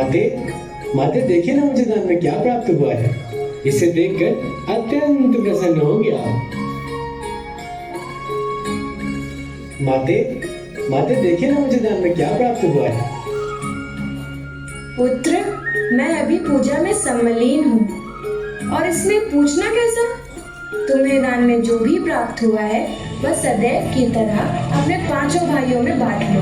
माते, माते देखिए ना मुझे दान में क्या प्राप्त हुआ है। इसे देखकर अत्यंत प्रसन्न हो गया। माते, माते देखिए ना मुझे दान में क्या प्राप्त हुआ है। पुत्र, मैं अभी पूजा में सम्मिलीन हूँ और इसमें पूछना कैसा? तुम्हें दान में जो भी प्राप्त हुआ है वह सदैव की तरह अपने पांचों भाइयों में बांट लो।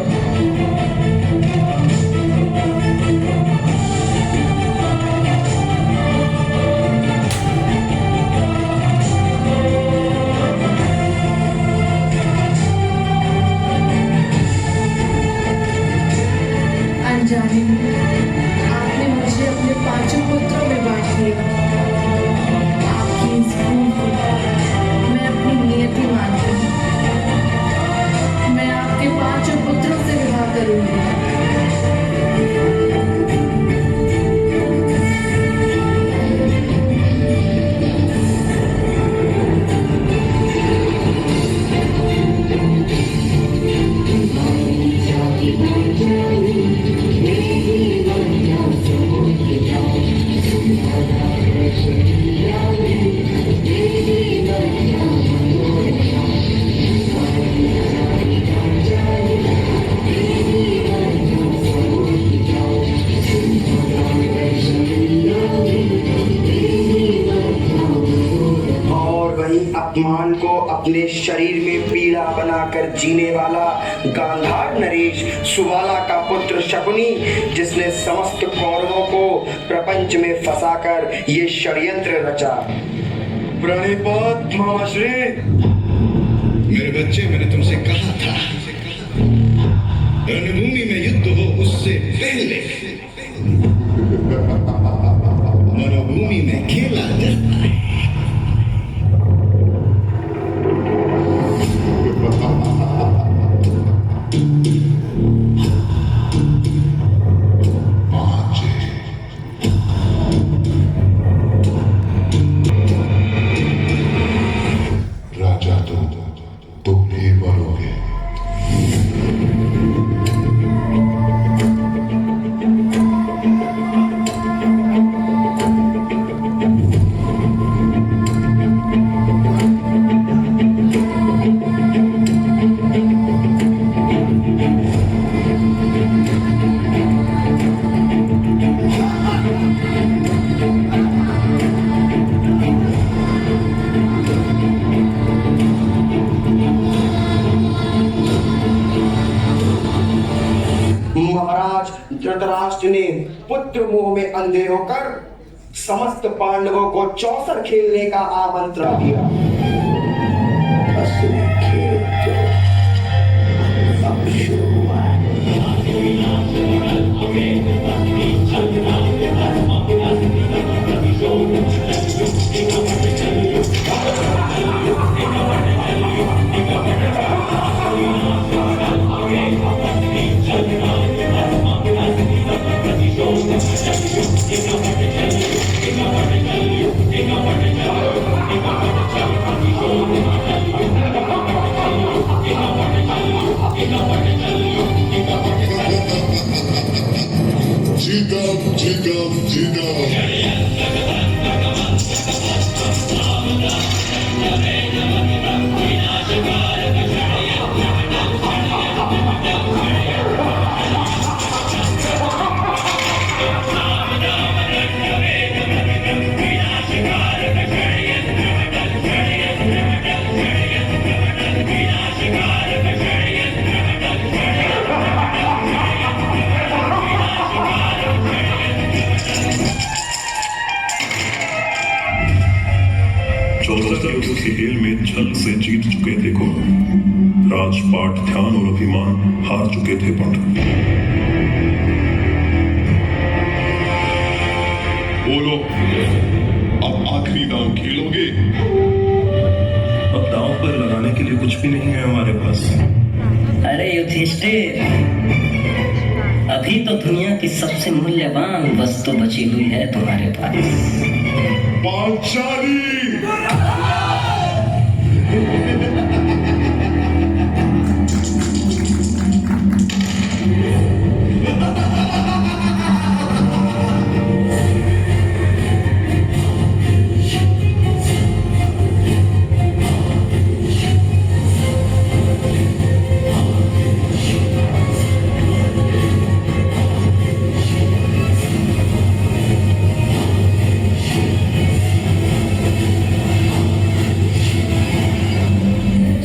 अनजाने में आपने मुझे अपने पांचों पुत्रों में बांट दिया। आपकी इस भूल को मैं अपनी नियति मानती हूँ। मैं आपके पांचों पुत्रों से विवाह करूंगी। अपमान को अपने शरीर में पीड़ा बनाकर जीने वाला गांधार नरेश सुबाला का पुत्र शकुनी, जिसने समस्त कौरवों को प्रपंच में फंसाकर ये षड्यंत्र रचा। प्रणिपात मामाश्री। मेरे बच्चे, मैंने तुमसे कहा था रणभूमि में युद्ध हो उससे पहले मनोभूमि में खेला जाता है। महाराज धृतराष्ट्र ने पुत्र मोह में अंधे होकर समस्त पांडवों को चौसर खेलने का आमंत्रण दिया। असली खेल तो अब शुरू हुआ है। You know what to tell you. वर्षों के खेल में छल से जीत चुके थे कौरव। राजपाट, ध्यान और अभिमान हार चुके थे पांडव। बोलो, अब आखिरी दांव खेलोगे? अब दांव पर लगाने के लिए कुछ भी नहीं है हमारे पास। अरे युधिष्ठिर, अभी तो दुनिया की सबसे मूल्यवान वस्तु बची हुई है तुम्हारे पास। पांचाली!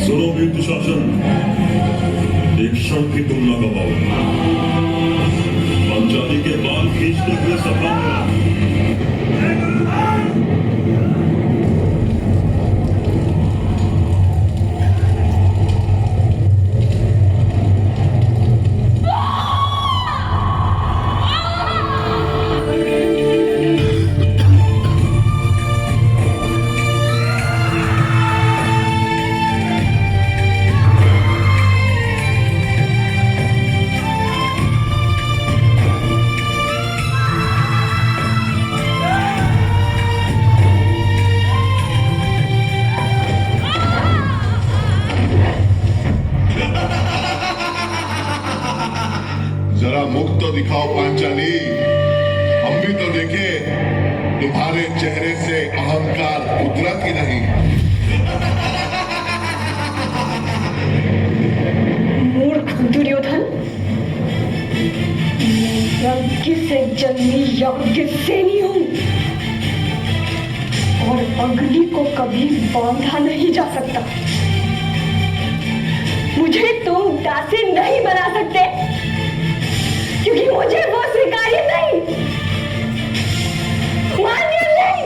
सुनो वीर दुशासन, एक क्षण भी तुम न गवाओ। पांचाली के बाल खींचते हुए सभा में आओ। जरा मुख तो दिखाओ पांचाली, हम भी तो देखे तुम्हारे चेहरे से अहंकार उतरा कि नहीं। मूर्ख दुर्योधन, यज्ञ से जन्मी यज्ञ सेनी हूं और अग्नि को कभी बांधा नहीं जा सकता। मुझे तुम दासी नहीं बना सकते, क्योंकि मुझे वो स्वीकार्य नहीं, मान्य नहीं।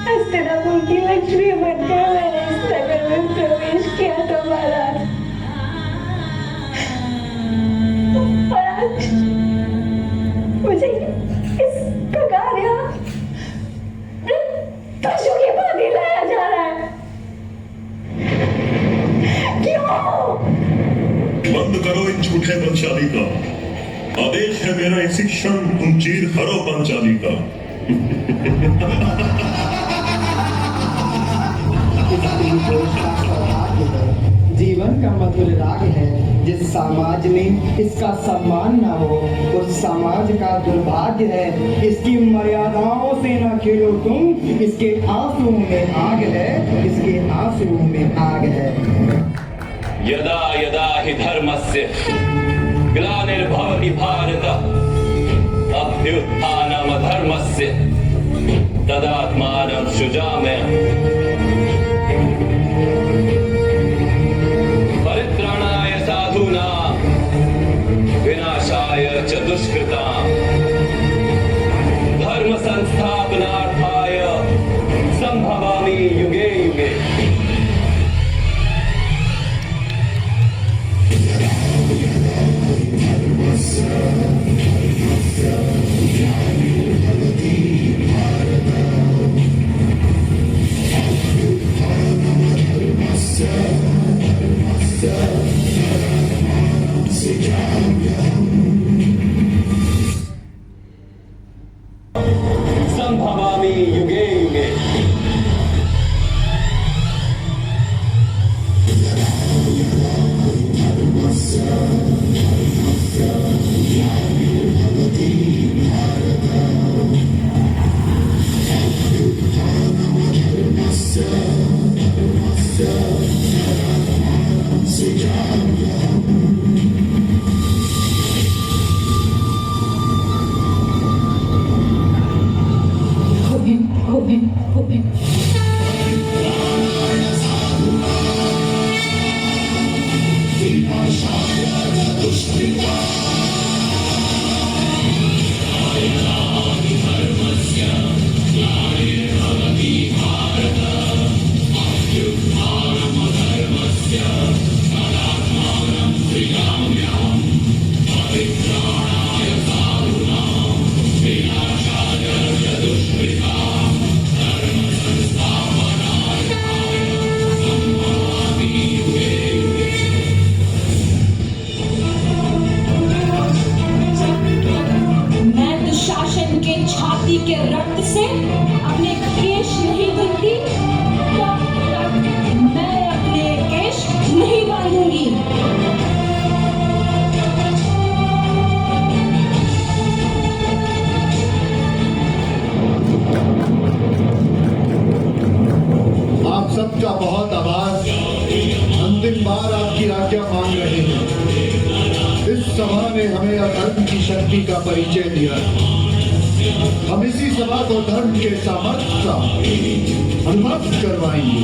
हस्तिनापुर की लक्ष्मी बनकर मैंने इस नगर में प्रवेश किया था महाराज, और आज मुझे इस प्रकार यहाँ पशु की भांति लाया जा रहा है। क्यों? बंद करो इन झूठे पंचाली का। आदेश है मेरा इसी क्षण तुम चीर हरो पंचाली का। जीवन का मधुर राग है। जिस समाज में इसका सम्मान न हो उस समाज का दुर्भाग्य है। इसकी मर्यादाओं से न खेलो तुम, इसके आंसुओं में आग है, इसके आंसुओं में आग है। यदा यदा हि धर्मस्य ग्लानिर्भवति भारत अभ्युत्थानम् अधर्मस्य तदात्मानं सृजाम्यहम्। परित्राणाय साधूनां विनाशाय च दुष्कृतां धर्म संस्थापनार्थाय संभवामि युगे युगे। बहुत आवाज, अंतिम बार आपकी आज्ञा मांग रहे हैं। इस सभा ने हमें अधर्म की शक्ति का परिचय दिया। हम इसी सभा को धर्म के सामर्थ्य का अनुभव करवाएंगे।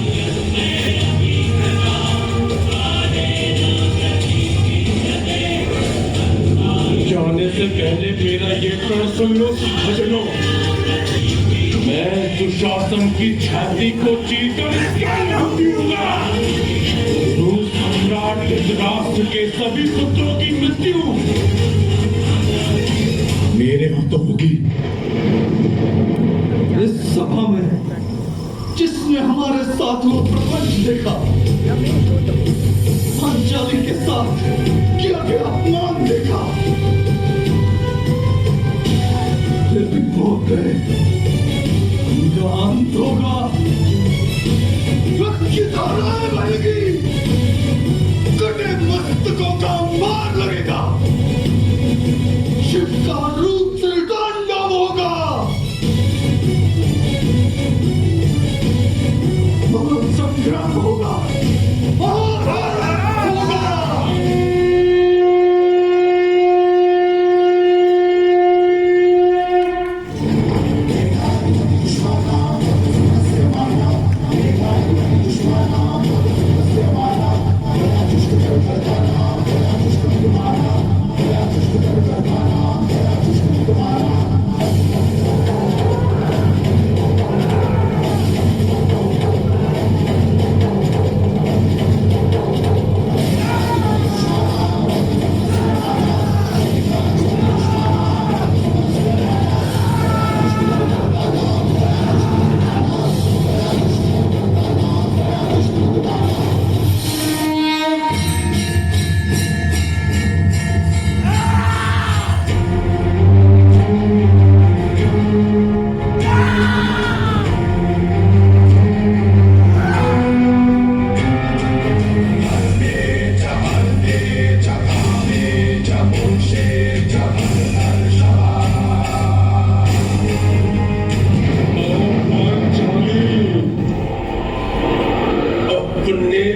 जाने से पहले मेरा ये प्रण सुन लो भजनों। मैं दुशासन की छाती को चीरकर दूंगा। रूस सम्राट धृतराष्ट्र के सभी पुत्रों की मृत्यु मेरे हाथों होगी। इस सभा में जिसने हमारे साथ वो प्रपंच देखा, पांचाली के साथ किया गया अपमान देखा, फिर भी भोग गए, उनका अंत होगा। रक्त की धाराएं बहेगी, कटे मस्तकों का मार लगेगा, शिव का रूप से तांडव होगा। महासंग्राम होगा, महाभारत होगा।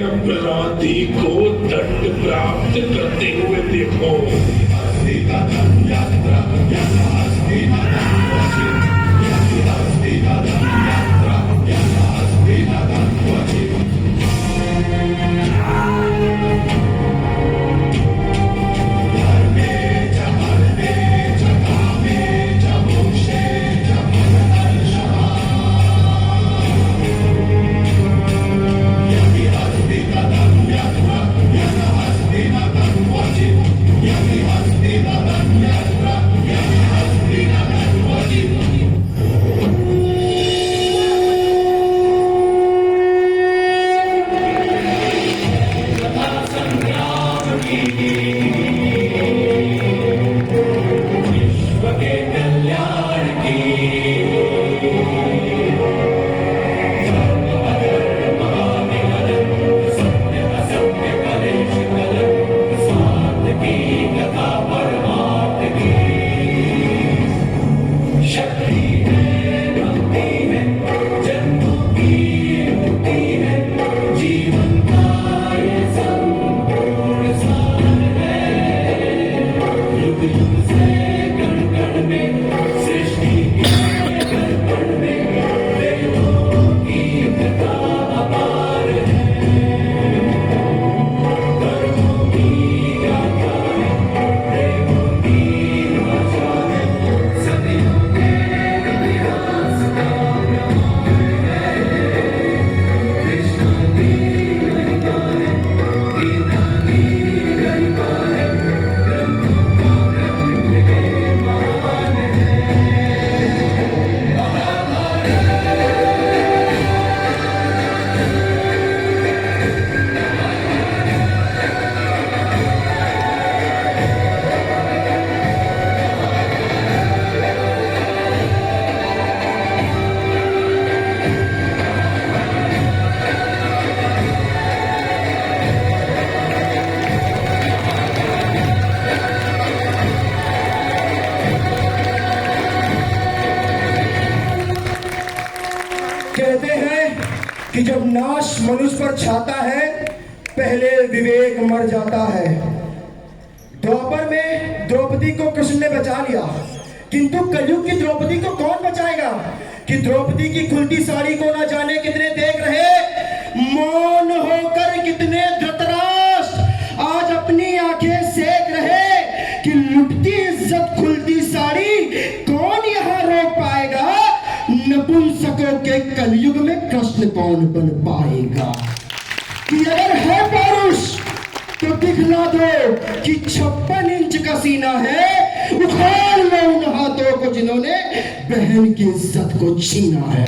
अपराधी को दंड प्राप्त करते हुए देखो। मनुष्य पर छाता है, पहले विवेक मर जाता है। द्वापर में द्रौपदी को कृष्ण ने बचा लिया, किंतु कलयुग की द्रौपदी को कौन बचाएगा? कि द्रौपदी की खुलती साड़ी को ना जाने कितने देख रहे, मौन होकर कितने धृतराष्ट्र आज अपनी आंखें सेक रहे कि लुटती इज्जत खुलती साड़ी कौन यहाँ रोक पाएगा? नपुंसकों के कलयुग में कृष्ण कौन बन पाएगा? कि अगर है पौरुष तो दिखला दो कि 56 इंच का सीना है, उखाड़ लो उन हाथों को जिन्होंने बहन की इज्जत को छीना है।